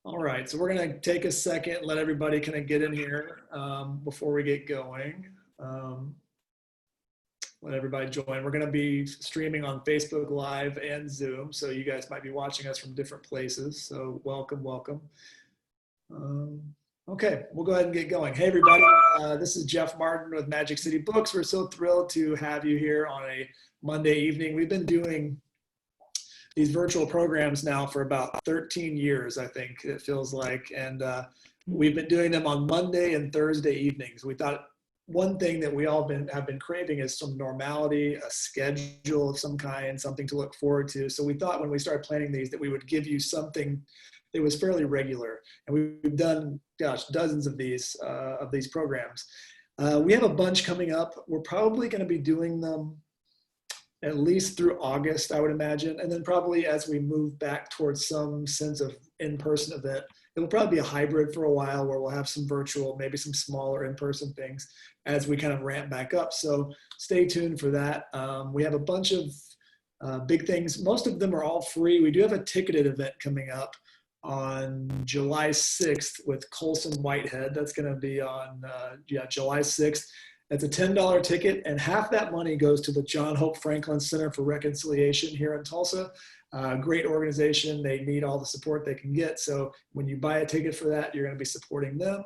All right, so we're going to take a second, let everybody kind of get in here before we get going. Let everybody join. We're going to be streaming on Facebook Live and Zoom, so you guys might be watching us from different places. So welcome, welcome. Okay, we'll go ahead and get going. Hey, everybody. This is Jeff Martin with Magic City Books. We're so thrilled to have you here on a Monday evening. We've been doing these virtual programs now for about 13 years, I think it feels like. And we've been doing them on Monday and Thursday evenings. We thought one thing that we all have been craving is some normality, a schedule of some kind, something to look forward to. So we thought when we started planning these that we would give you something that was fairly regular. And we've done, gosh, dozens of these programs. We have a bunch coming up. We're probably going to be doing them at least through August, I would imagine. And then probably as we move back towards some sense of in-person event, it will probably be a hybrid for a while where we'll have some virtual, maybe some smaller in-person things as we kind of ramp back up. So stay tuned for that. We have a bunch of big things. Most of them are all free. We do have a ticketed event coming up on July 6th with Colson Whitehead. That's going to be on July 6th. It's a $10 ticket, and half that money goes to the John Hope Franklin Center for Reconciliation here in Tulsa. Great organization. They need all the support they can get. So when you buy a ticket for that, you're going to be supporting them.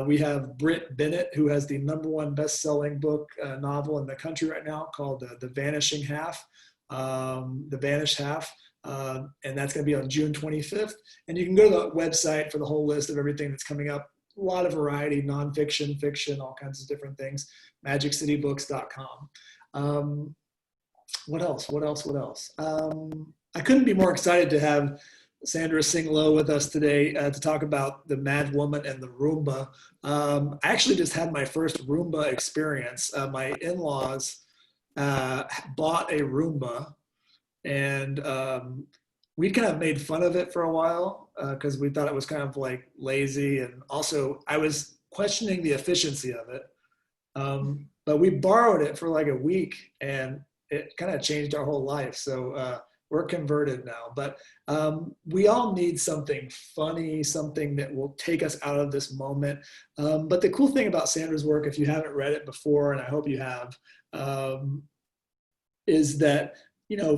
We have Britt Bennett, who has the #1 best-selling book novel in the country right now called The Vanishing Half, The Vanished Half. And that's going to be on June 25th. And you can go to the website for the whole list of everything that's coming up. A lot of variety, nonfiction, fiction, all kinds of different things. MagicCityBooks.com. What else? I couldn't be more excited to have Sandra Tsing Loh with us today to talk about the MADWOMAN and the Roomba. I actually just had my first Roomba experience. My in-laws bought a Roomba, and we kind of made fun of it for a while because we thought it was kind of like lazy. And also I was questioning the efficiency of it. But we borrowed it for like a week and it kind of changed our whole life. So we're converted now, but we all need something funny, something that will take us out of this moment. But the cool thing about Sandra's work, if you haven't read it before, and I hope you have, is that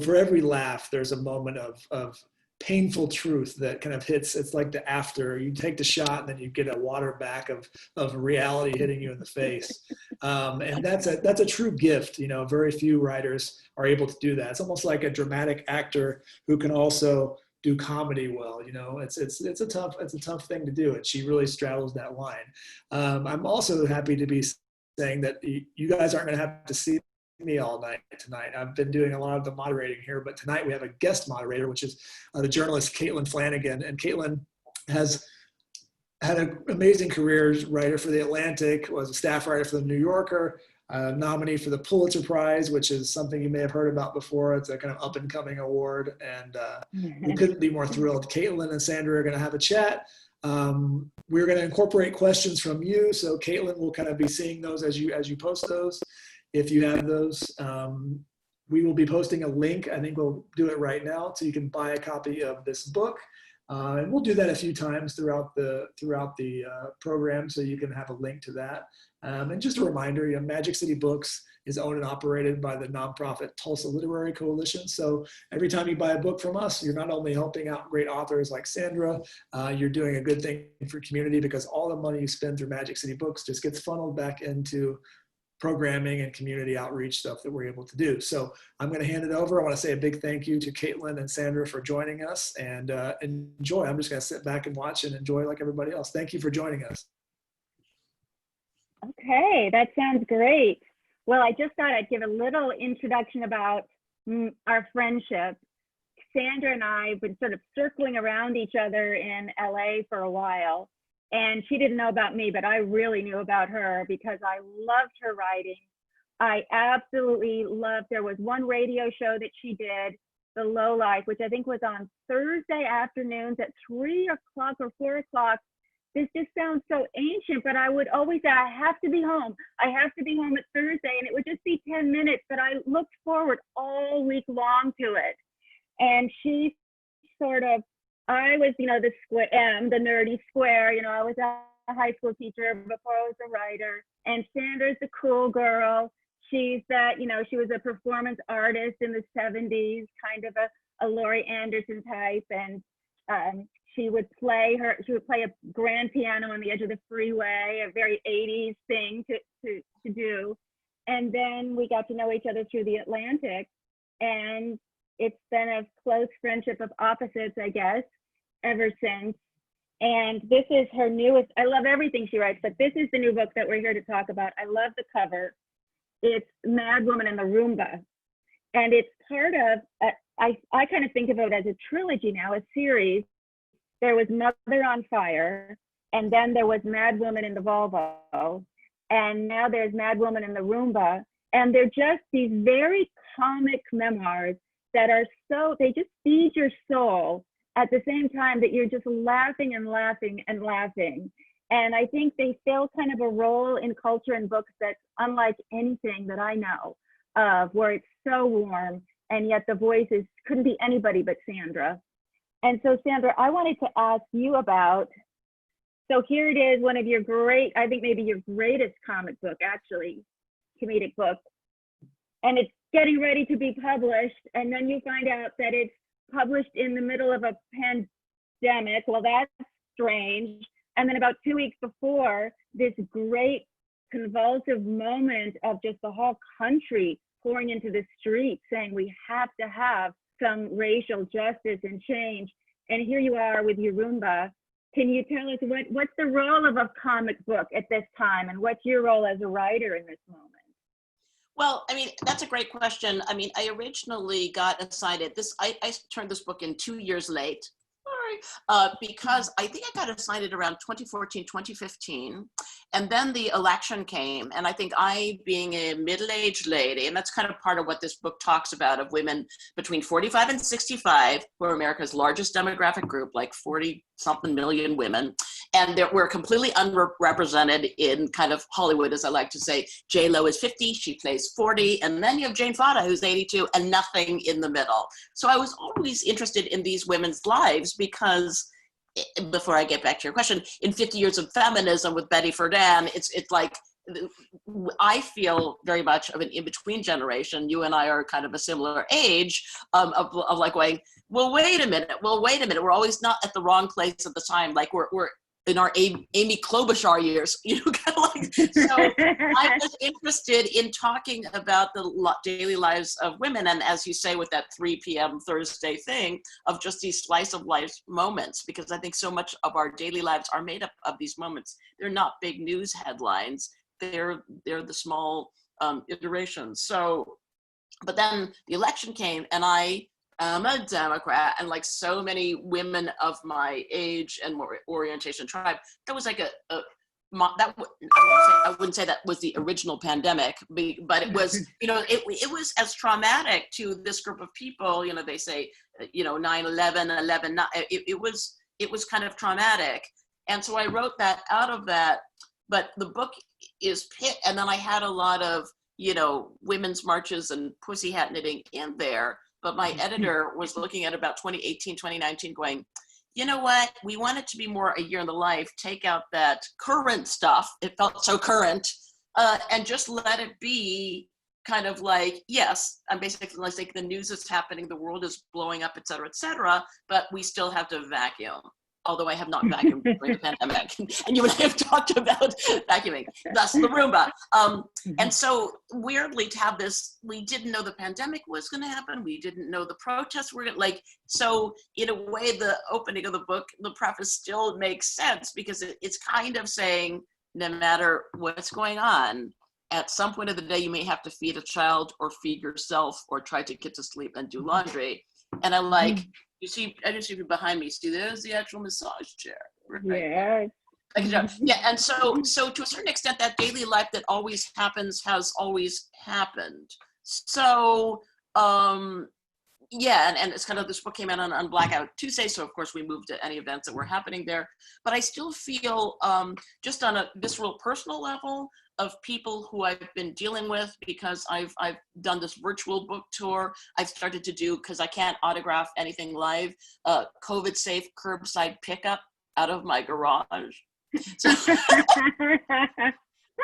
for every laugh, there's a moment of painful truth that kind of hits. It's like the after. You take the shot and then you get a water back of reality hitting you in the face. And that's a true gift. Very few writers are able to do that. It's almost like a dramatic actor who can also do comedy well. It's a tough thing to do. And she really straddles that line. I'm also happy to be saying that you guys aren't going to have to see me all night tonight. I've been doing a lot of the moderating here, but tonight we have a guest moderator, which is the journalist Caitlin Flanagan. And Caitlin has had an amazing career as writer for The Atlantic, was a staff writer for The New Yorker, nominee for the Pulitzer Prize, which is something you may have heard about before. It's a kind of up-and-coming award, and we couldn't be more thrilled. Caitlin and Sandra are going to have a chat. We're going to incorporate questions from you, so Caitlin will kind of be seeing those as you post those. If you have those, we will be posting a link. I think we'll do it right now, so you can buy a copy of this book. And we'll do that a few times throughout the program, so you can have a link to that. And just a reminder, Magic City Books is owned and operated by the nonprofit Tulsa Literary Coalition. So every time you buy a book from us, you're not only helping out great authors like Sandra, you're doing a good thing for community, because all the money you spend through Magic City Books just gets funneled back into programming and community outreach stuff that we're able to do. So I'm going to hand it over. I want to say a big thank you to Caitlin and Sandra for joining us, and enjoy. I'm just going to sit back and watch and enjoy like everybody else. Thank you for joining us. Okay, that sounds great. Well, I just thought I'd give a little introduction about our friendship. Sandra and I have been sort of circling around each other in LA for a while. And she didn't know about me, but I really knew about her because I loved her writing. I absolutely loved, there was one radio show that she did, The Low Life, which I think was on Thursday afternoons at 3 o'clock or 4 o'clock. This just sounds so ancient, but I would always say, I have to be home. I have to be home at Thursday, and it would just be 10 minutes, but I looked forward all week long to it. And she sort of I was, the the nerdy square. I was a high school teacher before I was a writer. And Sandra's the cool girl. She's that, she was a performance artist in the 70s, kind of a Laurie Anderson type. And she would play a grand piano on the edge of the freeway, a very 80s thing to do. And then we got to know each other through the Atlantic. And it's been a close friendship of opposites, I guess, ever since. And this is her newest. I love everything she writes, but this is the new book that we're here to talk about. I love the cover. It's MADWOMAN and the Roomba. And it's part of, I kind of think of it as a trilogy now, a series. There was Mother on Fire, and then there was MADWOMAN in the Volvo, and now there's MADWOMAN in the Roomba. And they're just these very comic memoirs that are they just feed your soul at the same time that you're just laughing and laughing and laughing. And I think they fill kind of a role in culture and books that's unlike anything that I know of, where it's so warm, and yet the voices couldn't be anybody but Sandra. And so Sandra, I wanted to ask you about, so here it is, one of your I think maybe your greatest comic book, actually, comedic book, and it's getting ready to be published, and then you find out that it's published in the middle of a pandemic. Well, that's strange. And then about 2 weeks before, this great convulsive moment of just the whole country pouring into the streets saying we have to have some racial justice and change. And here you are with your Roomba. Can you tell us what's the role of a comic book at this time, and what's your role as a writer in this moment? Well, I mean, that's a great question. I mean, I originally got assigned this, I turned this book in 2 years late, because I think I got assigned it around 2014, 2015. And then the election came, and I think I, being a middle-aged lady, and that's kind of part of what this book talks about, of women between 45 and 65, who are America's largest demographic group, like 40-something million women. And we're completely underrepresented in kind of Hollywood, as I like to say. J-Lo is 50, she plays 40, and then you have Jane Fonda, who's 82, and nothing in the middle. So I was always interested in these women's lives because, before I get back to your question, in 50 years of feminism with Betty Friedan, it's like, I feel very much of an in-between generation. You and I are kind of a similar age, of like going, well, wait a minute. We're always not at the wrong place at the time. Like we're in our Amy Klobuchar years, kind of like, so I was interested in talking about the daily lives of women. And as you say, with that 3 p.m. Thursday thing, of just these slice of life moments, because I think so much of our daily lives are made up of these moments. They're not big news headlines. They're the small iterations. So, but then the election came, and I'm a Democrat, and like so many women of my age and more orientation tribe, that was like I wouldn't say that was the original pandemic, but it was, it was as traumatic to this group of people. They say, 9/11, 11/9. It was kind of traumatic, and so I wrote that out of that. But the book is and then I had a lot of women's marches and pussy hat knitting in there. But my editor was looking at about 2018, 2019 going, you know what, we want it to be more a year in the life, take out that current stuff, it felt so current, and just let it be kind of like, yes, I'm basically like, the news is happening, the world is blowing up, et cetera, but we still have to vacuum. Although I have not vacuumed during the pandemic, and you and I have talked about vacuuming, thus the Roomba. And so weirdly, to have this, we didn't know the pandemic was going to happen. We didn't know the protests were going to, so in a way, the opening of the book, the preface still makes sense, because it's kind of saying, no matter what's going on, at some point of the day, you may have to feed a child or feed yourself or try to get to sleep and do laundry. And I'm like, you see, I just see you behind me. See, there's the actual massage chair. Right? Yeah. Yeah, and so to a certain extent, that daily life that always happens has always happened. So, yeah, and it's kind of, this book came out on Blackout Tuesday, so of course we moved to any events that were happening there. But I still feel, just on a visceral personal level, of people who I've been dealing with, because I've done this virtual book tour. I've started to do, because I can't autograph anything live, COVID safe curbside pickup out of my garage. So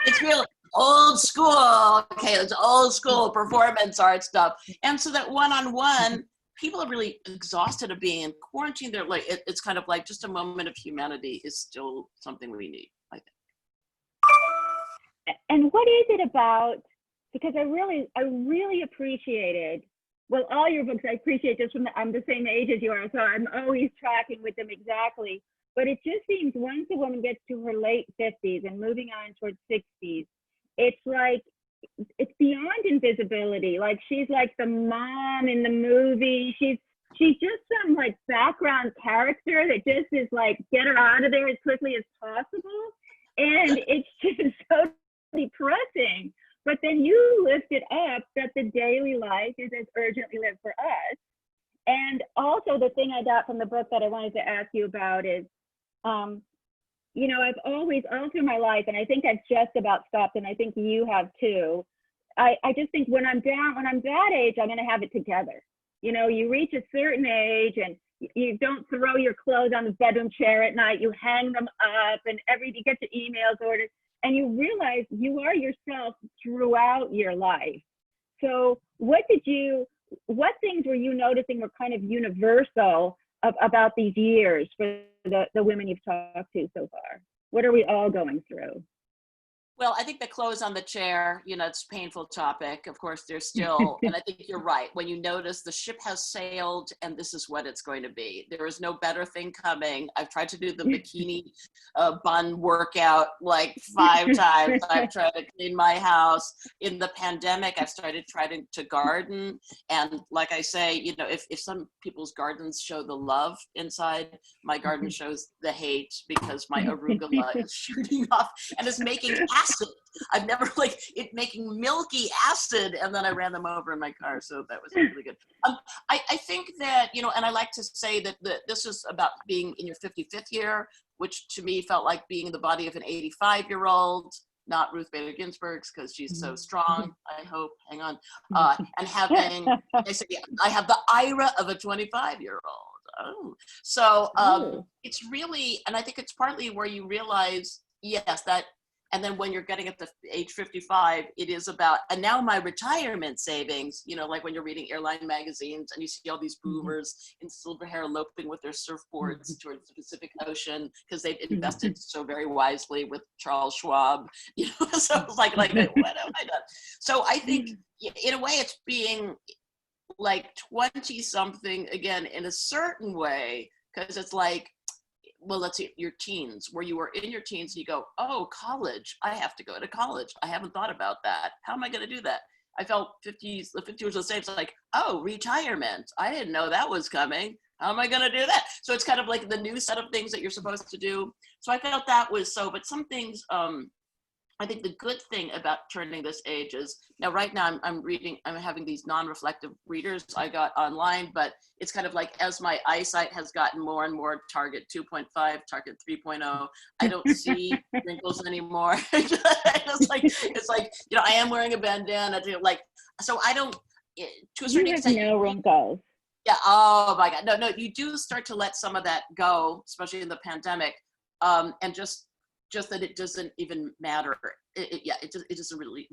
it's real old school. Okay, it's old school performance art stuff. And so that one-on-one, people are really exhausted of being in quarantine. They're like, it's kind of like just a moment of humanity is still something we need, I think. And what is it about, because I really appreciated, well, all your books I appreciate, just from I'm the same age as you are, so I'm always tracking with them exactly. But it just seems once a woman gets to her late 50s and moving on towards 60s, it's like, it's beyond invisibility. Like, she's like the mom in the movie. She's just some like background character that just is like, get her out of there as quickly as possible. And it's just so depressing. But then you lift it up that the daily life is as urgently lived for us. And also the thing I got from the book that I wanted to ask you about is, you know, I've always, all through my life, and I think I've just about stopped, and I think you have too, I just think when I'm that age, I'm gonna have it together. You know, you reach a certain age and you don't throw your clothes on the bedroom chair at night, you hang them up, and you get your emails ordered, and you realize you are yourself throughout your life. So what things were you noticing were kind of universal about these years for the women you've talked to so far? What are we all going through? Well, I think the clothes on the chair, you know, it's a painful topic. Of course, there's still, and I think you're right. When you notice the ship has sailed and this is what it's going to be. There is no better thing coming. I've tried to do the bikini bun workout like 5 times. I've tried to clean my house. In the pandemic, I've started trying to garden. And like I say, you know, if some people's gardens show the love inside, my garden shows the hate, because my arugula is shooting off and it's making acid. I've never like it making milky acid, and then I ran them over in my car, so that was really good. I think that, you know, and I like to say that this is about being in your 55th year, which to me felt like being in the body of an 85-year-old, not Ruth Bader Ginsburg's, because she's so strong, I hope, hang on, and having, I have the ira of a 25-year-old. Oh, so it's really, and I think it's partly where you realize, yes, that. And then when you're getting at the age 55, it is about, and now my retirement savings, you know, like when you're reading airline magazines and you see all these boomers in silver hair eloping with their surfboards towards the Pacific Ocean because they've invested so very wisely with Charles Schwab, you know, so it's like what have I done? So I think in a way it's being like 20 something again in a certain way, because it's like, well, let's see, your teens, where you were in your teens, and you go, oh, college, I have to go to college. I haven't thought about that. How am I going to do that? I felt the 50 was the same. It's like, oh, retirement. I didn't know that was coming. How am I going to do that? So it's kind of like the new set of things that you're supposed to do. So I felt that was so, but some things, I think the good thing about turning this age is, now right now I'm having these non-reflective readers I got online, but it's kind of like as my eyesight has gotten more and more target 2.5, target 3.0, I don't see wrinkles anymore. it's like, you know, I am wearing a bandana, like, so I don't, to a certain extent. No wrinkles. Yeah, oh my God, no, you do start to let some of that go, especially in the pandemic, and just that it doesn't even matter. It doesn't really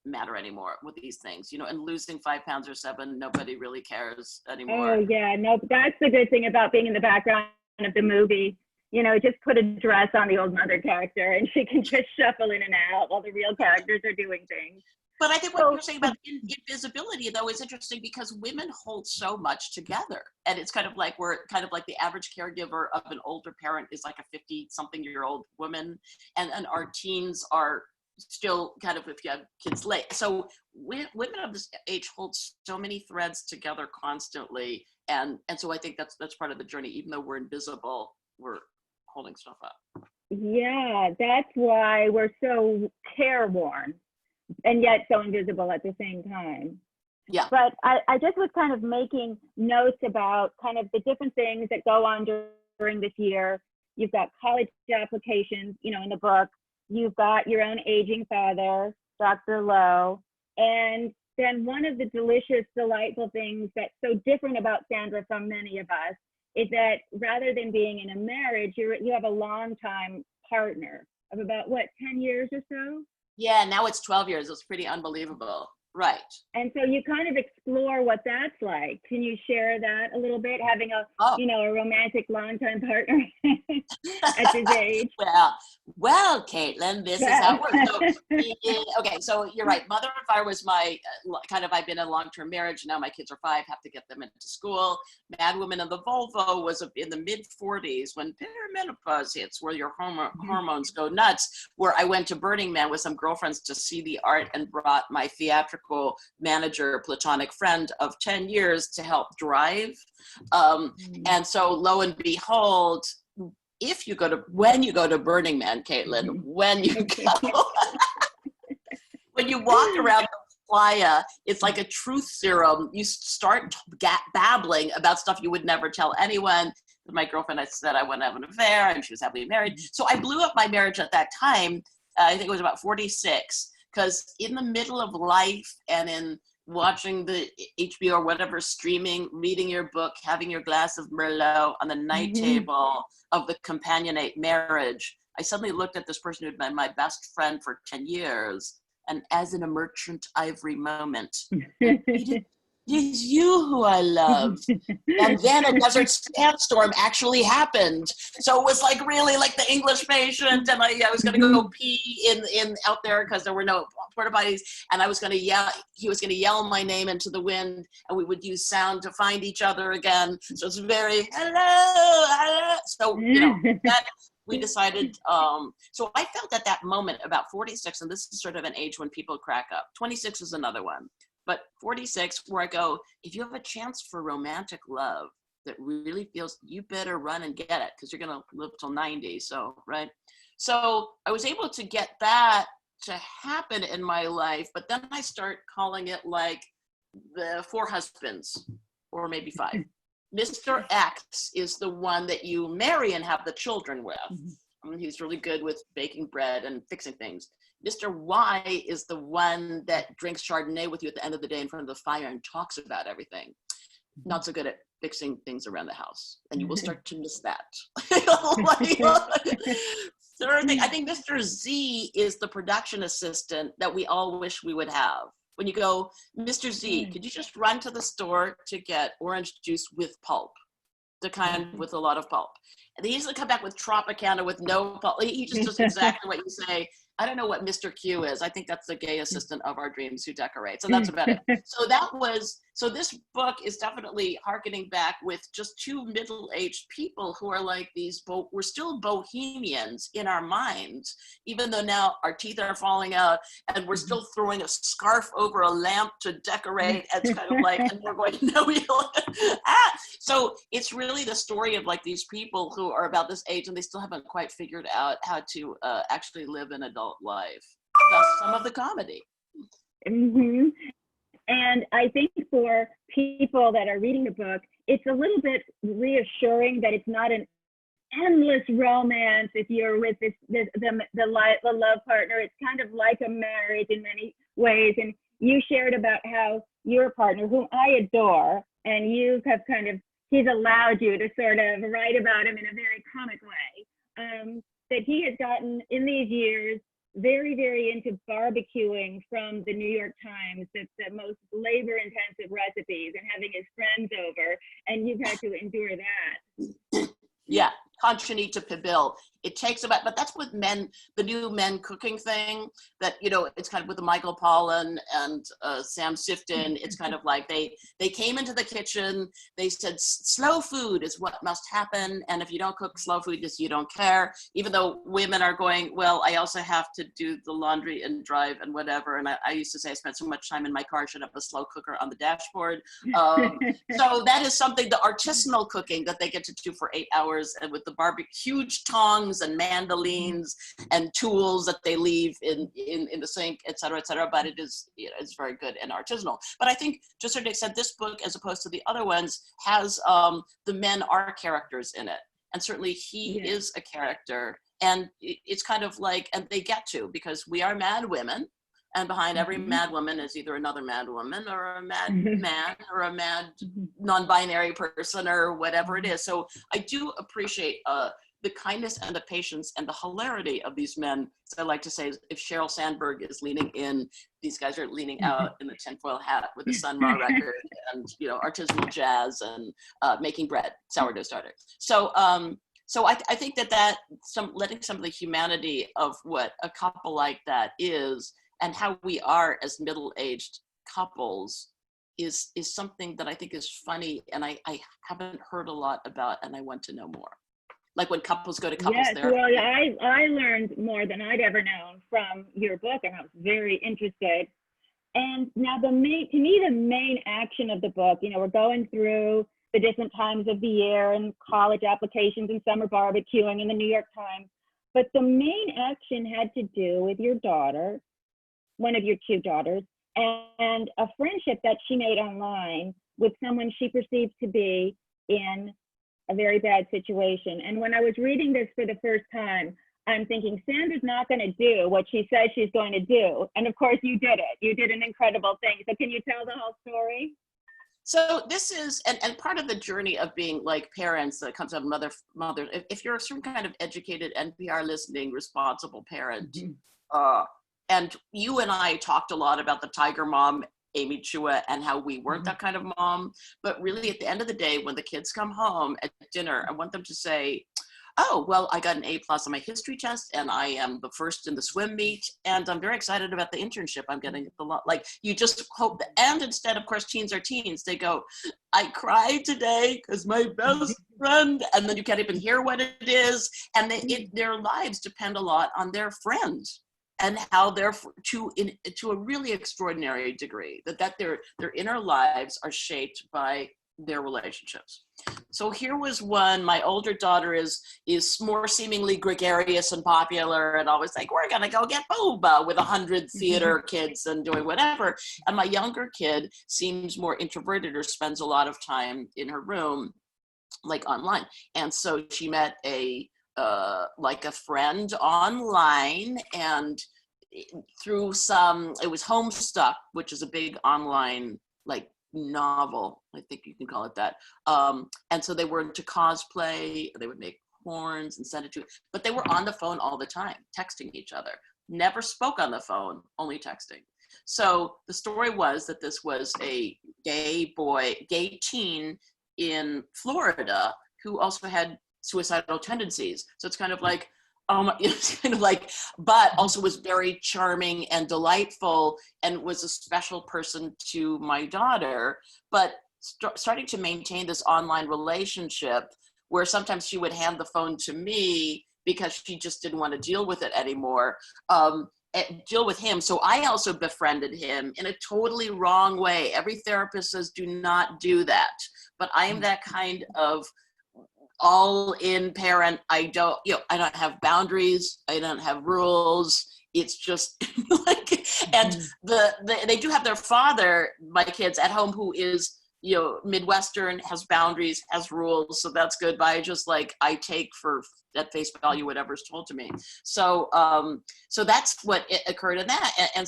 matter anymore with these things, you know, and losing 5 pounds or 7, nobody really cares anymore. Oh yeah, no, that's the good thing about being in the background of the movie. You know, just put a dress on the old mother character and she can just shuffle in and out while the real characters are doing things. But I think what you're saying about invisibility, though, is interesting because women hold so much together. And it's kind of like we're kind of like the average caregiver of an older parent is like a 50-something-year-old woman. And our teens are still kind of, if you have kids late. So women of this age hold so many threads together constantly. And so I think that's part of the journey. Even though we're invisible, we're holding stuff up. Yeah, that's why we're so careworn and yet so invisible at the same time. Yeah. But I just was kind of making notes about kind of the different things that go on during this year. You've got college applications, you know, in the book. You've got your own aging father, Dr. Loh. And then one of the delicious, delightful things that's so different about Sandra from many of us is that rather than being in a marriage, you have a long-time partner of about, what, 10 years or so? Yeah, now it's 12 years. It's pretty unbelievable. Right. And so you kind of explore what that's like. Can you share that a little bit, having a, you know, a romantic longtime partner at this age? Well, Caitlin, this is how it works. So, okay, so you're right. Mother and Fire was my I've been in a long-term marriage. Now my kids are 5, have to get them into school. Madwoman and the Volvo was in the mid-40s when perimenopause hits, where your hormones go nuts, where I went to Burning Man with some girlfriends to see the art and brought my theatrical manager, platonic friend of 10 years to help drive. And so lo and behold, when you go to Burning Man, Caitlin, when you go, when you walk around the playa, it's like a truth serum. You start babbling about stuff you would never tell anyone. My girlfriend, I said I want to have an affair, and she was happily married. So I blew up my marriage at that time. I think it was about 46. Because in the middle of life and in watching the HBO or whatever streaming, reading your book, having your glass of Merlot on the night table of the companionate marriage, I suddenly looked at this person who'd been my best friend for 10 years, and as in a merchant ivory moment, it is you who I love. And then a desert sandstorm actually happened. So it was like really like the English Patient, and I was gonna go pee in out there because there were no porta potties, and I was gonna yell, he was gonna yell my name into the wind, and we would use sound to find each other again. So it's very, hello. So, you know, that we decided, so I felt at that moment about 46, and this is sort of an age when people crack up. 26 is another one. But 46, where I go, if you have a chance for romantic love that really feels, you better run and get it, because you're going to live till 90. So, right. So I was able to get that to happen in my life, but then I start calling it like the 4 husbands, or maybe 5. Mr. X is the one that you marry and have the children with. He's really good with baking bread and fixing things. Mr. Y is the one that drinks Chardonnay with you at the end of the day in front of the fire and talks about everything. Not so good at fixing things around the house. And you will start to miss that. Third thing, I think Mr. Z is the production assistant that we all wish we would have. When you go, Mr. Z, could you just run to the store to get orange juice with pulp? The kind with a lot of pulp. And they usually come back with Tropicana with no pulp. He just does exactly what you say. I don't know what Mr. Q is. I think that's the gay assistant of our dreams who decorates. So that's about it. So this book is definitely hearkening back with just 2 middle-aged people who are like these, we're still bohemians in our minds, even though now our teeth are falling out and we're still throwing a scarf over a lamp to decorate. It's kind of like, and we're going, no, So it's really the story of like these people who are about this age and they still haven't quite figured out how to actually live an adult life. Thus some of the comedy. And I think for people that are reading the book, it's a little bit reassuring that it's not an endless romance if you're with the love partner. It's kind of like a marriage in many ways. And you shared about how your partner, whom I adore, and you have kind of, he's allowed you to sort of write about him in a very comic way, that he has gotten in these years very, very into barbecuing from the New York Times, that's the most labor-intensive recipes, and having his friends over, and you've had to endure that. Yeah, Conchinita Pibil. It takes about, but that's with men, the new men cooking thing that, you know, it's kind of with the Michael Pollan and Sam Sifton. It's kind of like they came into the kitchen, they said, slow food is what must happen. And if you don't cook slow food, just you don't care. Even though women are going, well, I also have to do the laundry and drive and whatever. And I used to say I spent so much time in my car, I should have a slow cooker on the dashboard. So that is something, the artisanal cooking that they get to do for 8 hours and with the barbecue, huge tongs tongs and mandolines and tools that they leave in the sink, et cetera, but it is, you know, it's very good and artisanal. But I think to a certain extent, this book, as opposed to the other ones, has the men are characters in it. And certainly he is a character. And it's kind of like, and they get to, because we are mad women, and behind every mad woman is either another mad woman or a mad man or a mad non-binary person or whatever it is. So I do appreciate the kindness and the patience and the hilarity of these men. So I like to say, if Sheryl Sandberg is leaning in, these guys are leaning out in the tinfoil hat with the Sun Ra record and, you know, artisanal jazz and making bread, sourdough starter. So I think that letting some of the humanity of what a couple like that is and how we are as middle-aged couples is something that I think is funny, and I haven't heard a lot about, and I want to know more. Like when couples go to couples therapy. Well, I learned more than I'd ever known from your book, and I was very interested. And now to me, the main action of the book, you know, we're going through the different times of the year and college applications and summer barbecuing in the New York Times. But the main action had to do with your daughter, one of your two daughters, and a friendship that she made online with someone she perceived to be in a very bad situation. And when I was reading this for the first time, I'm thinking, Sandra's not going to do what she says she's going to do. And of course you did it. You did an incredible thing. So can you tell the whole story? So this is, and part of the journey of being like parents that comes out of mother, if you're a certain kind of educated, NPR listening, responsible parent, and you and I talked a lot about the tiger mom, Amy Chua, and how we weren't that kind of mom. But really at the end of the day, when the kids come home at dinner, I want them to say, oh, well, I got an A+ on my history test, and I am the first in the swim meet, and I'm very excited about the internship I'm getting at the law. Like, you just hope that, and instead, of course, teens are teens, they go, I cried today because my best friend, and then you can't even hear what it is, and their lives depend a lot on their friends and how they're to a really extraordinary degree, that their inner lives are shaped by their relationships. So here was one. My older daughter is more seemingly gregarious and popular and always like, we're gonna go get boba with 100 theater kids and doing whatever. And my younger kid seems more introverted or spends a lot of time in her room, like online. And so she met like a friend online, and through it was Homestuck, which is a big online like novel, I think you can call it that. And so they were into cosplay, they would make horns and send it to, but they were on the phone all the time, texting each other, never spoke on the phone, only texting. So the story was that this was a gay teen in Florida who also had suicidal tendencies. So it's kind of like, it's kind of like, but also was very charming and delightful and was a special person to my daughter, but starting to maintain this online relationship where sometimes she would hand the phone to me because she just didn't want to deal with it anymore, deal with him. So I also befriended him in a totally wrong way. Every therapist says, do not do that. But I am that kind of all-in parent. I don't have boundaries. I don't have rules. It's just like, and they do have their father, my kids at home, who is, Midwestern, has boundaries, has rules. So that's good. But I take for at face value whatever's told to me. So so that's what it occurred in that. And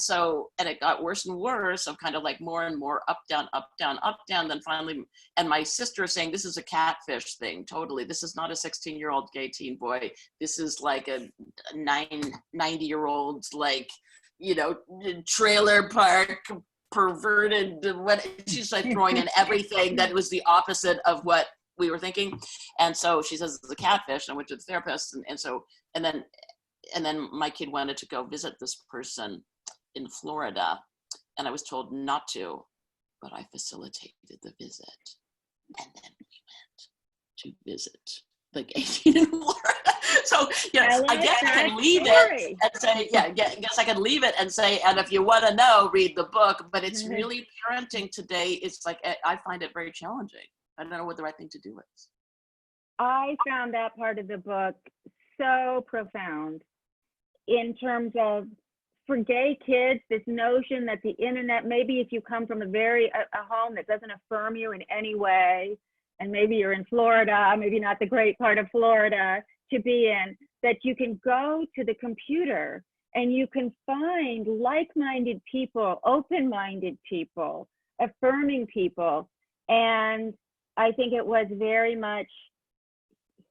it got worse and worse, of kind of like more and more up, down, up, down, up, down. Then finally, and my sister is saying, this is a catfish thing. Totally. This is not a 16-year-old gay teen boy. This is like a 90-year-old, trailer park perverted, what she's like throwing in everything that was the opposite of what we were thinking. And so she says it's a catfish, and I went to the therapist, and then my kid wanted to go visit this person in Florida, and I was told not to, but I facilitated the visit, and then we went to visit the gay teen in Florida. So I guess I can leave it and say, I guess I can leave it and say, and if you want to know, read the book. But it's really, parenting today, it's like, I find it very challenging. I don't know what the right thing to do is. I found that part of the book so profound in terms of, for gay kids, this notion that the internet, maybe if you come from a home that doesn't affirm you in any way, and maybe you're in Florida, maybe not the great part of Florida to be in, that you can go to the computer and you can find like-minded people, open-minded people, affirming people. And I think it was very much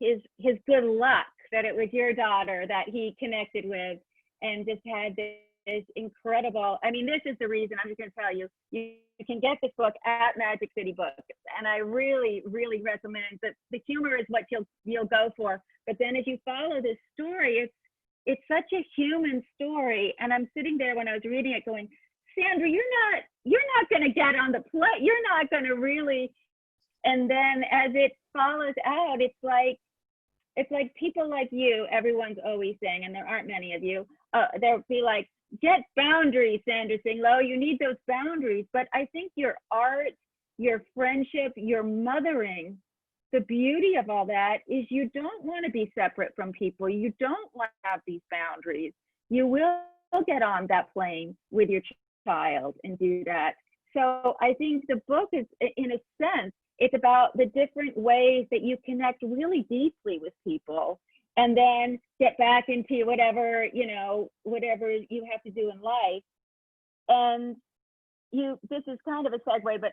his good luck that it was your daughter that he connected with and just had this incredible, I mean, this is the reason, I'm just gonna tell you, you can get this book at Magic City Books. And I really, really recommend that. The humor is what you'll go for. But then as you follow this story, it's such a human story. And I'm sitting there when I was reading it going, Sandra, you're not gonna get on the plane. You're not gonna really. And then as it follows out, it's like people like you, everyone's always saying, and there aren't many of you, they'll be like, get boundaries, Sandra Tsing Loh, you need those boundaries. But I think your art, your friendship, your mothering, the beauty of all that is you don't want to be separate from people. You don't want to have these boundaries. You will get on that plane with your child and do that. So I think the book is, in a sense, it's about the different ways that you connect really deeply with people and then get back into whatever you have to do in life. And this is kind of a segue, but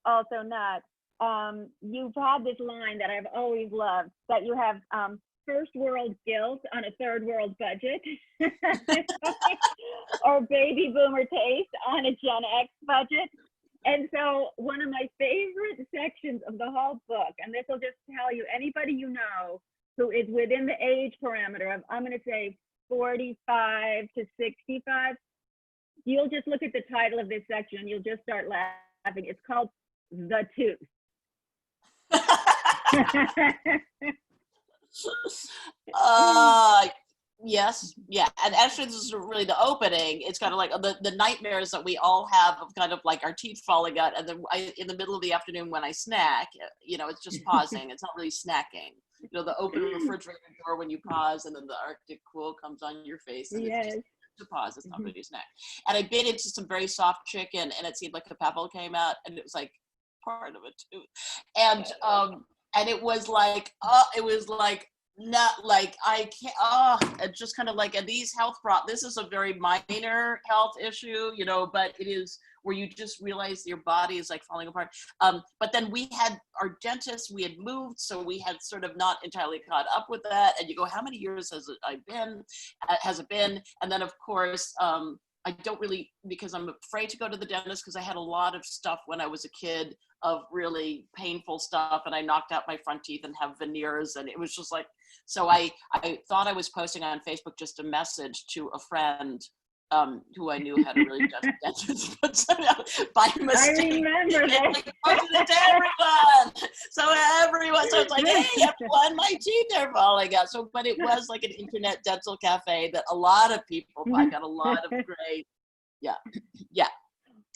also not. You've had this line that I've always loved, that you have first world guilt on a third world budget, or baby boomer taste on a Gen X budget. And so one of my favorite sections of the whole book, and this will just tell you, anybody you know who is within the age parameter of, I'm going to say 45 to 65, you'll just look at the title of this section and you'll just start laughing. It's called The Tooth. Yes, yeah, and actually this is really the opening. It's kind of like the nightmares that we all have of kind of like our teeth falling out, and then in the middle of the afternoon when I snack, it's just pausing. It's not really snacking. The open refrigerator door when you pause, and then the Arctic cool comes on your face, and Yes. it's just to pause. It's not really a snack. And I bit into some very soft chicken, and it seemed like a pebble came out, and it was like part of a tooth, and it was like not like I can't, it's just kind of like, and these this is a very minor health issue, but it is where you just realize your body is like falling apart. But then we had our dentist, we had moved, so we had sort of not entirely caught up with that. And you go, how many years has it been? And then of course, I don't really, because I'm afraid to go to the dentist because I had a lot of stuff when I was a kid of really painful stuff, and I knocked out my front teeth and have veneers, and it was just like, so I thought I was posting on Facebook just a message to a friend who I knew had a really dentist, but by mistake, I remember that. Like, posted it to everyone. So it's like, hey, everyone, my teeth are falling out. So, but it was like an internet dental cafe that a lot of people, I got a lot of great, yeah.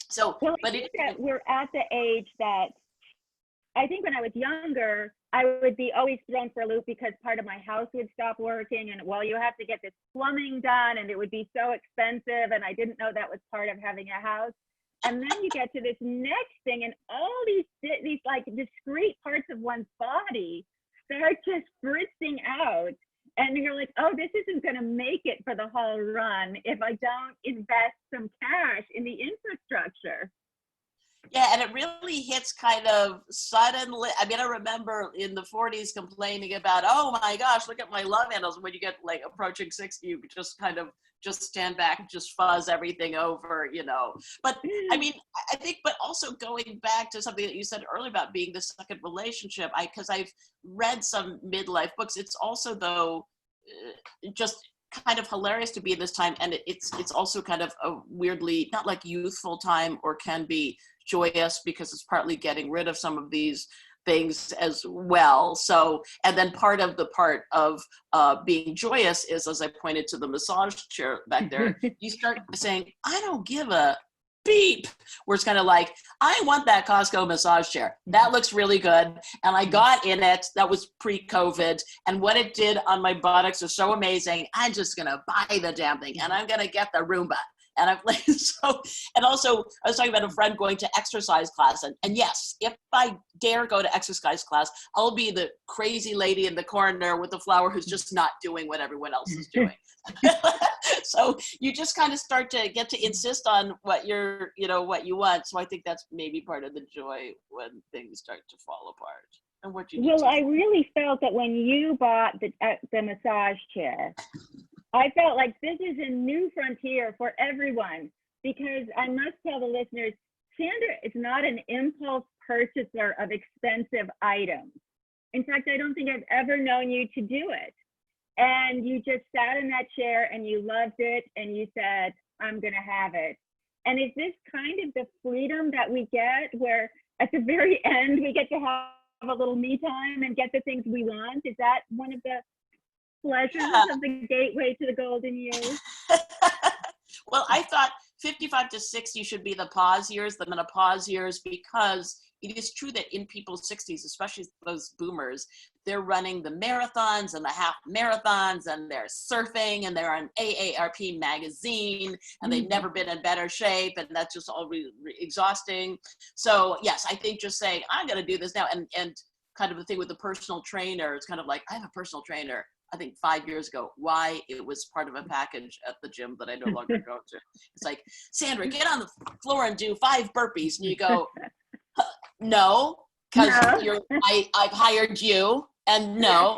So, well, but we're at the age that I think when I was younger, I would be always thrown for a loop because part of my house would stop working, and you have to get this plumbing done, and it would be so expensive, and I didn't know that was part of having a house. And then you get to this next thing, and all these like discrete parts of one's body start just spritzing out, and you're like, oh, this isn't going to make it for the whole run if I don't invest some cash in the infrastructure. Yeah, and it really hits kind of suddenly. I mean, I remember in the 40s complaining about, oh my gosh, look at my love handles. When you get like approaching 60, you just kind of just stand back, just fuzz everything over, But I mean, I think, but also going back to something that you said earlier about being the second relationship, because I've read some midlife books. It's also, though, just kind of hilarious to be in this time, and it's also kind of a weirdly not like youthful time, or can be joyous because it's partly getting rid of some of these things as well. So, and then part of being joyous is, as I pointed to the massage chair back there, you start saying, I don't give a beep, where it's kind of like, I want that Costco massage chair. That looks really good. And I got in it. That was pre-COVID. And what it did on my buttocks is so amazing. I'm just going to buy the damn thing. And I'm going to get the Roomba. And I'm like, so, and also I was talking about a friend going to exercise class. And yes, if I dare go to exercise class, I'll be the crazy lady in the corner with the flower who's just not doing what everyone else is doing. So you just kind of start to get to insist on what you're, what you want. So I think that's maybe part of the joy when things start to fall apart. And what you Well, I really felt that when you bought the massage chair, I felt like this is a new frontier for everyone, because I must tell the listeners, Sandra is not an impulse purchaser of expensive items. In fact, I don't think I've ever known you to do it. And you just sat in that chair and you loved it and you said, I'm going to have it. And is this kind of the freedom that we get, where at the very end we get to have a little me time and get the things we want? Is that one of the pleasures of the gateway to the golden years? Well, I thought 55 to 60 should be the pause years, the menopause years, because it is true that in people's 60s, especially those boomers, they're running the marathons and the half marathons, and they're surfing, and they're on AARP magazine, and they've never been in better shape, and that's just all really exhausting. So yes, I think just saying, I'm going to do this now, and kind of the thing with the personal trainer, it's kind of like, I have a personal trainer. I think 5 years ago, why it was part of a package at the gym that I no longer go to. It's like, Sandra, get on the floor and do 5 burpees. And you go, no, because I've hired you, and no,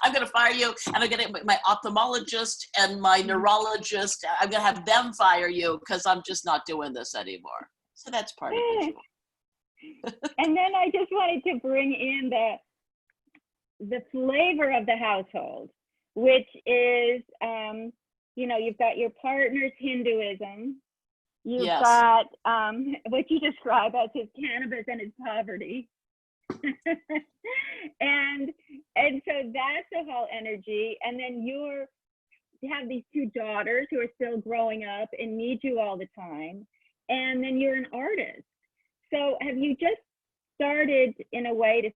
I'm going to fire you, and I'm going to my ophthalmologist and my neurologist, I'm going to have them fire you because I'm just not doing this anymore. So that's part of the joy. And then I just wanted to bring in the flavor of the household, which is, you've got your partner's Hinduism, you've got what you describe as his cannabis and his poverty. and so that's the whole energy. And then you have these 2 daughters who are still growing up and need you all the time. And then you're an artist. So have you just started in a way to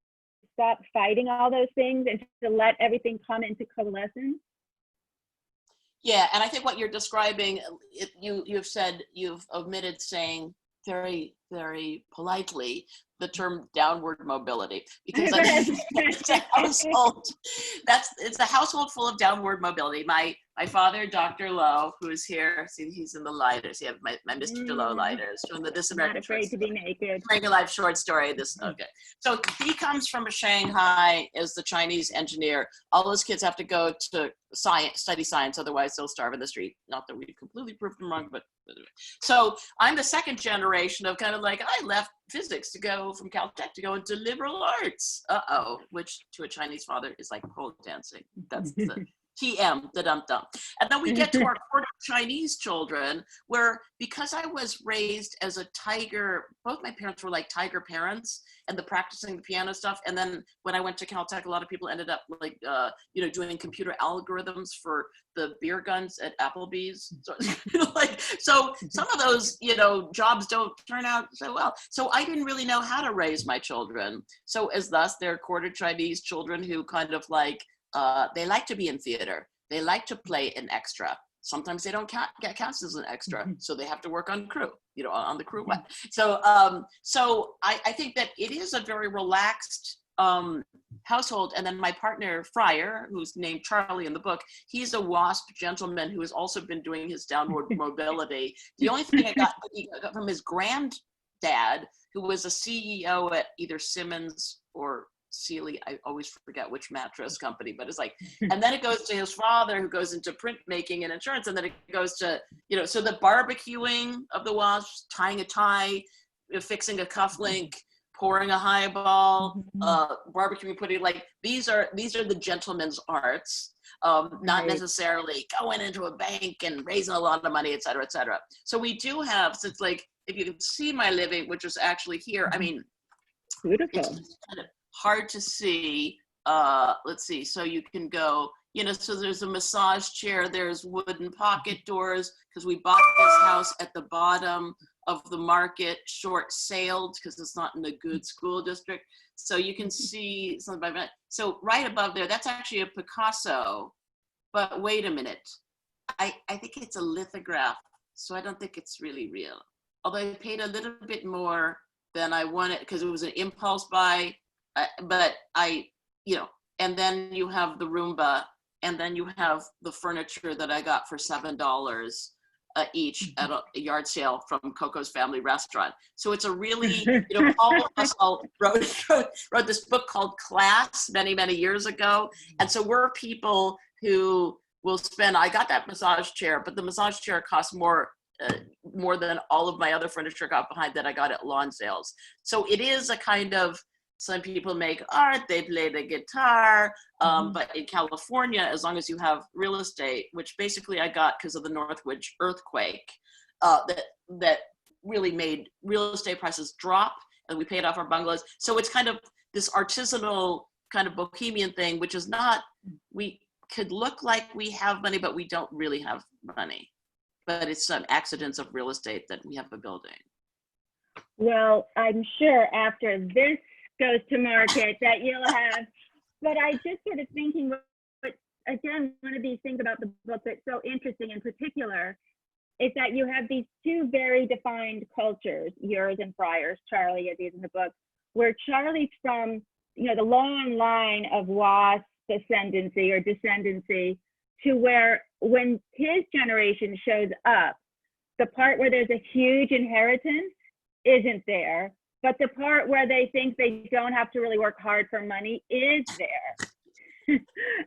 stop fighting all those things and to let everything come into coalescence? Yeah, and I think what you're describing, you've omitted saying very, very politely the term downward mobility, because I think it's a household. It's a household full of downward mobility. My father, Dr. Loh, who is here, see, he's in the lighters. Yeah, my Mr. Loh lighters from the This American Not afraid to be naked. Bring a life short story. Okay. So he comes from Shanghai as the Chinese engineer. All his kids have to go to study science, otherwise they'll starve in the street. Not that we've completely proved them wrong, but so I'm the second generation of kind of like, I left physics to go from Caltech to go into liberal arts. Which to a Chinese father is like pole dancing. That's the TM, the dum-dum. And then we get to our quarter Chinese children, where because I was raised as a tiger, both my parents were like tiger parents, and the practicing the piano stuff. And then when I went to Caltech, a lot of people ended up like, doing computer algorithms for the beer guns at Applebee's. So some of those, jobs don't turn out so well. So I didn't really know how to raise my children. So as thus, they're quarter Chinese children who kind of like, they like to be in theater. They like to play an extra. Sometimes they don't get cast as an extra, so they have to work on crew, on the crew. So I think that it is a very relaxed household. And then my partner, Fryer, who's named Charlie in the book, he's a WASP gentleman who has also been doing his downward mobility. The only thing he got from his granddad, who was a CEO at either Simmons or Sealy, I always forget which mattress company, but it's like, and then it goes to his father, who goes into printmaking and insurance, and then it goes to, so the barbecuing of the wasps, tying a tie, fixing a cufflink, pouring a highball, barbecuing, putting, like, these are the gentleman's arts, not necessarily going into a bank and raising a lot of money, et cetera, et cetera. So we do have, since like, if you can see my living, which is actually here, I mean, beautiful. It's kind of hard to see. Let's see. So you can go you know, so there's a massage chair, there's wooden pocket doors, because we bought this house at the bottom of the market, short sailed, because it's not in a good school district. So you can see something by minute. So right above there, that's actually a Picasso, but wait a minute. I think it's a lithograph, so I don't think it's really real. Although I paid a little bit more than I wanted, because it was an impulse buy, but you know, and then you have the Roomba, and then you have the furniture that I got for $7 each at a yard sale from Coco's Family Restaurant. So it's a really, you know, all of us all wrote this book called Class many, many years ago. And so we're people who will spend, I got that massage chair, but the massage chair costs more than all of my other furniture got behind that I got at lawn sales. So it is a kind of, some people make art, they play the guitar, but in California, as long as you have real estate, which basically I got because of the Northridge earthquake, that really made real estate prices drop, and we paid off our bungalows. So it's kind of this artisanal kind of bohemian thing, which is not, we could look like we have money, but we don't really have money. But it's some accidents of real estate that we have a building. Well, I'm sure after this goes to market that you'll have, but I just sort of thinking, but again, one of these things about the book that's so interesting in particular is that you have these two very defined cultures, yours and Fryer's, Charlie is in the book, where Charlie's from, you know, the long line of wasp ascendancy or descendancy, to where when his generation shows up, the part where there's a huge inheritance isn't there, but the part where they think they don't have to really work hard for money is there.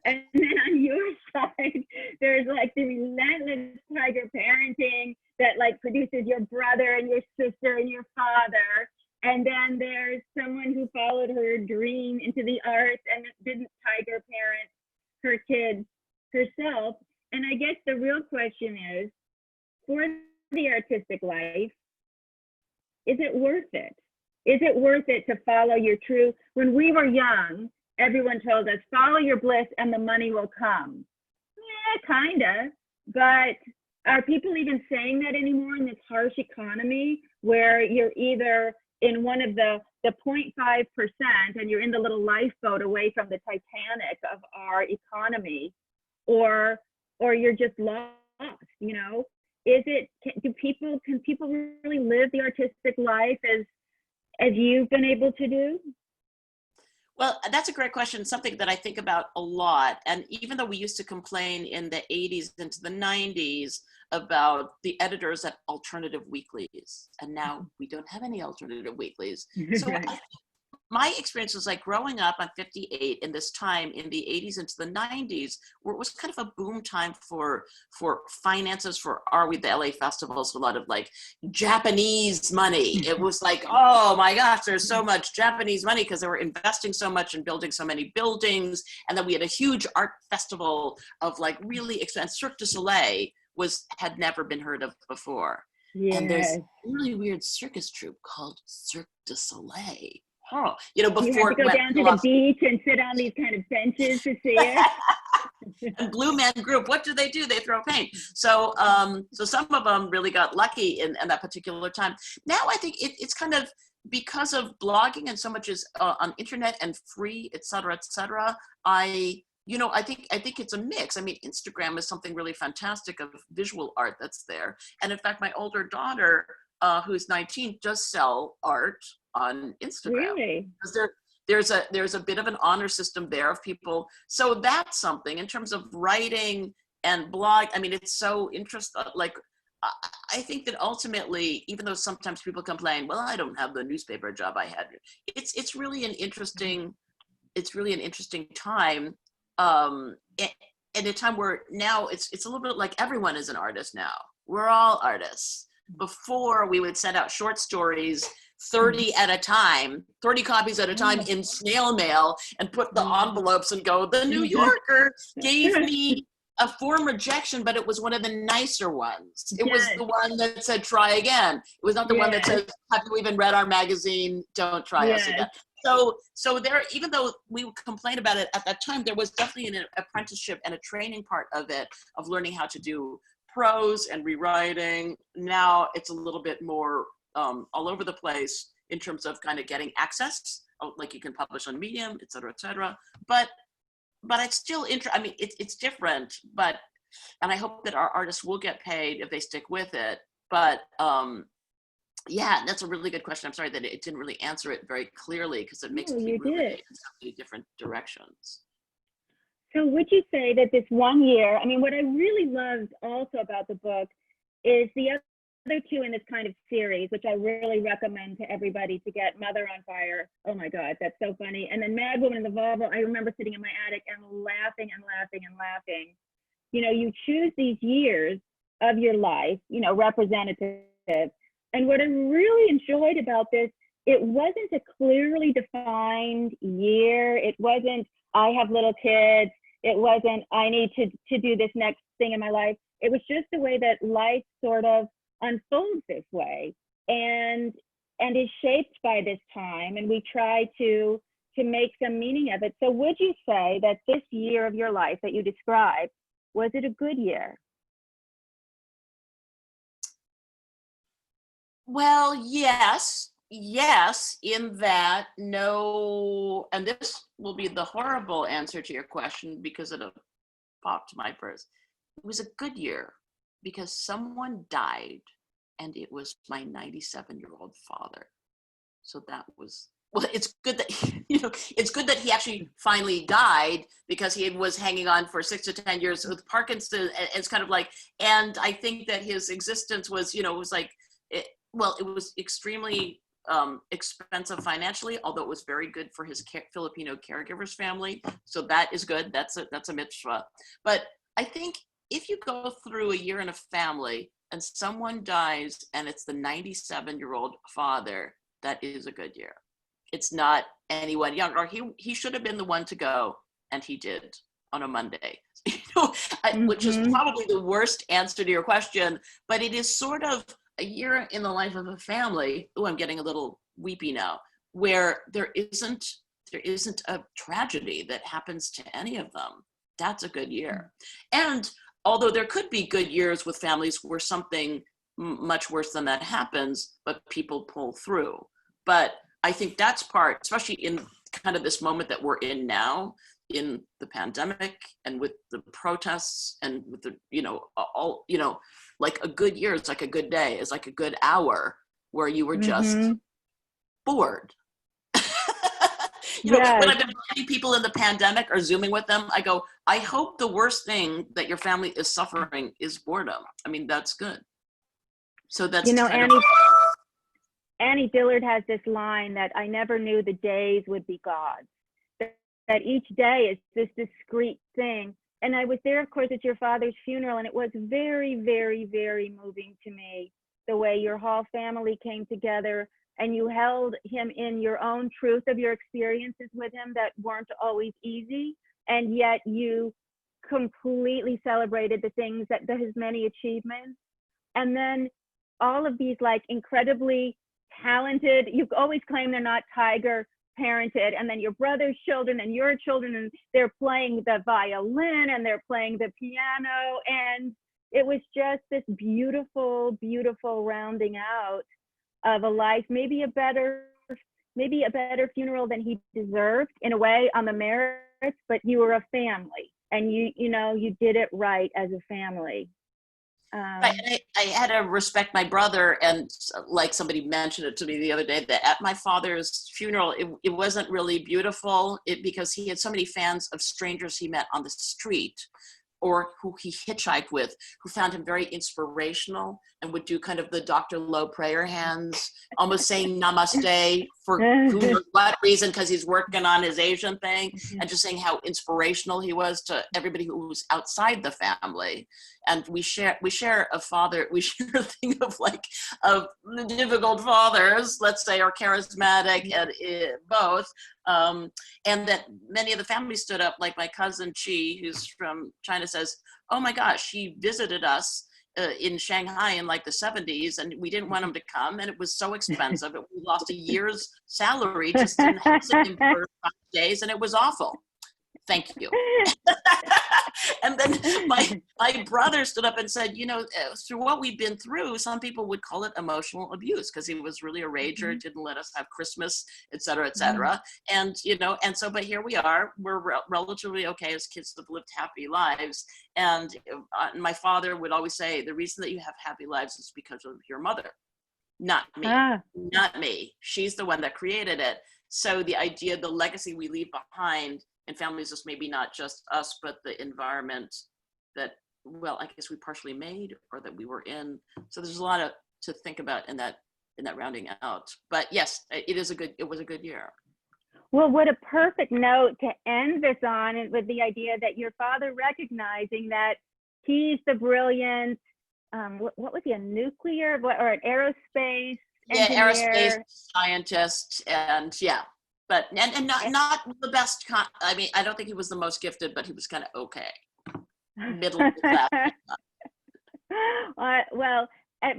And then on your side, there's like the relentless tiger parenting that like produces your brother and your sister and your father. And then there's someone who followed her dream into the arts and didn't tiger parent her kids herself. And I guess the real question is, for the artistic life, is it worth it? Is it worth it to follow your true? When we were young, everyone told us, follow your bliss and the money will come. Yeah, kinda. But are people even saying that anymore in this harsh economy where you're either in one of the 0.5% and you're in the little lifeboat away from the Titanic of our economy, or you're just lost, you know? Can people really live the artistic life as you've been able to do? Well, that's a great question, something that I think about a lot. And even though we used to complain in the 80s into the 90s about the editors at alternative weeklies, and now we don't have any alternative weeklies. So Right. My experience was like growing up, I'm 58, in this time in the 80s into the 90s, where it was kind of a boom time for finances for the LA festivals, a lot of like Japanese money. It was like, oh my gosh, there's so much Japanese money because they were investing so much and building so many buildings. And then we had a huge art festival of like really expensive. Cirque du Soleil had never been heard of before. Yes. And there's a really weird circus troupe called Cirque du Soleil. Oh, you know, before you have to go down to the beach and sit on these kind of benches to see it. And Blue Man Group, what do? They throw paint. So so some of them really got lucky in that particular time. Now I think it's kind of because of blogging and so much is on internet and free, et cetera, I think it's a mix. I mean, Instagram is something really fantastic of visual art that's there. And in fact, my older daughter, who's 19, does sell art on Instagram. Really? Because there's a bit of an honor system there of people. So that's something in terms of writing and blog. I mean, it's so interesting. Like, I think that ultimately, even though sometimes people complain, well, I don't have the newspaper job I had. It's really an interesting time. At a time where now it's a little bit like everyone is an artist now. We're all artists. Before we would send out short stories 30 at a time, 30 copies at a time in snail mail and put the envelopes and go, the New Yorker gave me a form rejection, but it was one of the nicer ones. It was the one that said, try again. It was not the one that said, have you even read our magazine? Don't try us again. So there, even though we would complain about it at that time, there was definitely an apprenticeship and a training part of it, of learning how to do prose and rewriting. Now it's a little bit more all over the place in terms of kind of getting access, like you can publish on Medium, et cetera, et cetera. But it's still I mean, it's different, but, and I hope that our artists will get paid if they stick with it. But yeah, that's a really good question. I'm sorry that it didn't really answer it very clearly, because it makes me really in so many different directions. So would you say that this 1 year, I mean, what I really loved also about the book is the other two in this kind of series, which I really recommend to everybody to get: Mother on Fire. Oh my God, that's so funny. And then Madwoman and the Volvo. I remember sitting in my attic and laughing and laughing and laughing. You know, you choose these years of your life, you know, representative. And what I really enjoyed about this, it wasn't a clearly defined year. It wasn't, I have little kids. It wasn't, I need to do this next thing in my life. It was just the way that life sort of unfolds this way, and is shaped by this time. And we try to make some meaning of it. So would you say that this year of your life that you described, was it a good year? Well, yes, in that no, and this will be the horrible answer to your question because it'll pop to my first. It was a good year because someone died, and it was my 97-year-old father. So that was, well, it's good that, you know, it's good that he actually finally died, because he was hanging on for 6 to 10 years with Parkinson's. It's kind of like, and I think that his existence was, you know, it was like, it was extremely expensive financially, although it was very good for his Filipino caregivers family. So that is good. That's a mitzvah. But I think if you go through a year in a family and someone dies and it's the 97-year-old father, that is a good year. It's not anyone younger. He should have been the one to go, and he did on a Monday. You know, which is probably the worst answer to your question, but it is sort of a year in the life of a family. Oh, I'm getting a little weepy now, where there isn't a tragedy that happens to any of them. That's a good year. And although there could be good years with families where something much worse than that happens, but people pull through. But I think that's part, especially in kind of this moment that we're in now, in the pandemic and with the protests and with the, you know, all, you know, like a good year, it's like a good day, it's like a good hour where you were just bored. You know, when I've been finding people in the pandemic or Zooming with them, I go, I hope the worst thing that your family is suffering is boredom. I mean, that's good. So that's, you know, Annie Dillard has this line that I never knew the days would be gods, that each day is this discrete thing. And I was there, of course, at your father's funeral, and it was very, very, very moving to me, the way your whole family came together and you held him in your own truth of your experiences with him that weren't always easy. And yet you completely celebrated the things that his many achievements. And then all of these like incredibly talented, you always claim they're not tiger parented, and then your brother's children and your children, and they're playing the violin and they're playing the piano, and it was just this beautiful, beautiful rounding out of a life, maybe a better funeral than he deserved in a way on the merits, but you were a family, and you know, you did it right as a family. Right. And I had to respect my brother, and like somebody mentioned it to me the other day, that at my father's funeral, it wasn't really beautiful because he had so many fans of strangers he met on the street or who he hitchhiked with, who found him very inspirational and would do kind of the Dr. Low prayer hands, almost saying namaste for who knows what reason, because he's working on his Asian thing, and just saying how inspirational he was to everybody who was outside the family. And we share a thing of like, of the difficult fathers, let's say, or charismatic, and both. And that many of the families stood up, like my cousin Chi, who's from China, says, oh my gosh, she visited us in Shanghai in like the 70s, and we didn't want him to come, and it was so expensive. We lost a year's salary just in housing him for 5 days, and it was awful. Thank you. And then my brother stood up and said, you know, through what we've been through, some people would call it emotional abuse, because he was really a rager, didn't let us have Christmas, et cetera, et cetera. And, you know, and so, but here we are, we're relatively okay as kids that have lived happy lives. And my father would always say, the reason that you have happy lives is because of your mother, not me, not me. She's the one that created it. So the idea, the legacy we leave behind in families is maybe not just us, but the environment that, well, I guess we partially made or that we were in. So there's a lot to think about in that rounding out. But yes, it was a good year. Well, what a perfect note to end this on, and with the idea that your father recognizing that he's the brilliant, what was he, a nuclear or an aerospace engineer? Aerospace scientist, and but and not the best. I mean, I don't think he was the most gifted, but he was kind of okay, middle class. Well,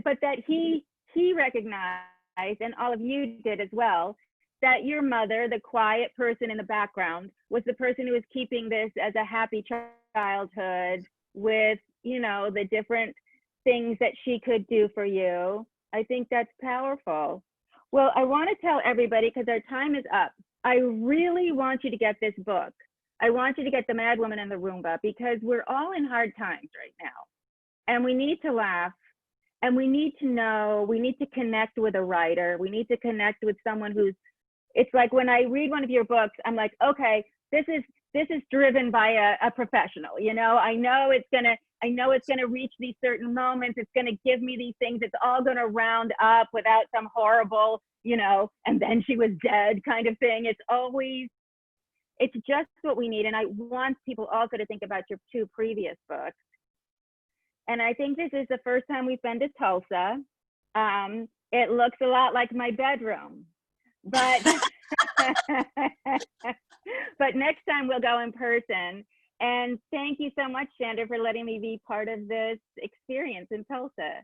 but that he recognized, and all of you did as well, that your mother, the quiet person in the background, was the person who was keeping this as a happy childhood with, you know, the different things that she could do for you. I think that's powerful. Well, I want to tell everybody, because our time is up, I really want you to get this book. I want you to get The Madwoman and the Roomba, because we're all in hard times right now. And we need to laugh, and we need to know, we need to connect with a writer. We need to connect with someone who's, it's like when I read one of your books, I'm like, okay, this is driven by a professional, you know? I know it's gonna reach these certain moments. It's gonna give me these things. It's all gonna round up without some horrible, you know, and then she was dead kind of thing. It's just what we need. And I want people also to think about your 2 previous books. And I think this is the first time we've been to Tulsa. It looks a lot like my bedroom, but but next time we'll go in person. And thank you so much, Sandra, for letting me be part of this experience in Tulsa.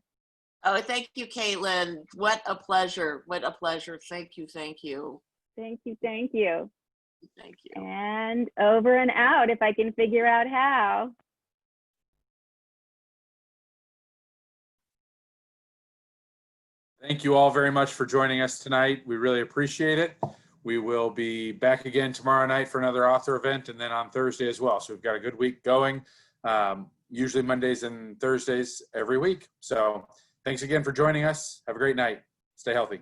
Oh, thank you, Caitlin. What a pleasure. What a pleasure. Thank you. Thank you. Thank you. Thank you. Thank you. And over and out, if I can figure out how. Thank you all very much for joining us tonight. We really appreciate it. We will be back again tomorrow night for another author event, and then on Thursday as well. So we've got a good week going, usually Mondays and Thursdays every week. So thanks again for joining us. Have a great night. Stay healthy.